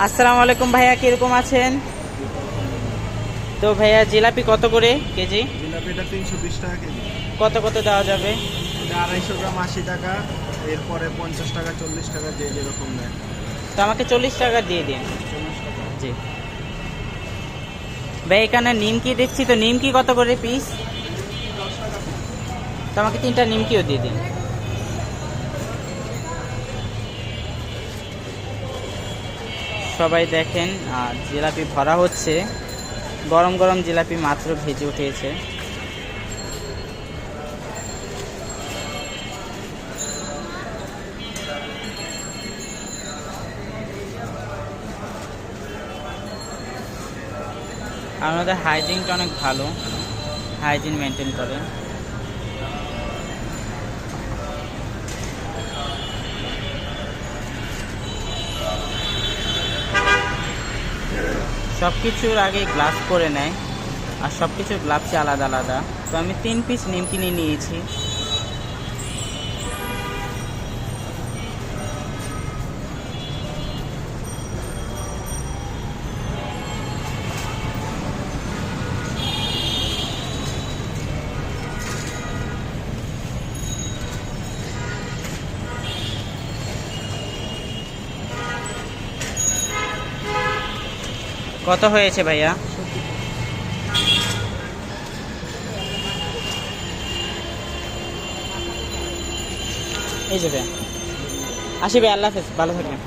আসসালামু আলাইকুম ভাইয়া, কিরকম আছেন? তো ভাইয়া জিলাপি কত করে কেজি? জিলাপিটা 320 টাকা কেজি। কত কত দেওয়া যাবে? এটা 250 গ্রাম 80 টাকা, এরপরে 50 টাকা 40 টাকা যে যেরকম নেয়। তো আমাকে 40 টাকা দিয়ে দিন। 40 টাকা। জি ভাই, এখানে নিমকি দেখছি, তো নিমকি কত করে পিস? 10 টাকা পিস। তো আমাকে 3টা নিমকিও দিয়ে দিন। সবাই দেখেন জিলাপি ভরা হচ্ছে, গরম গরম জিলাপি মাত্র ভেজে উঠেছে। আমাদের হাইজিনটা অনেক ভালো, হাইজিন মেনটেন করে। সব কিছুর আগে গ্লাস করে নেয়, আর সব কিছুর গ্লাভসে আলাদা আলাদা। তো আমি 3 পিস নিমকি নিয়ে নিয়েছি। কত হয়েছে ভাইয়া? এই যে ভাইয়া, আসি ভাই, আল্লাহ হাফেজ, ভালো থাকবেন।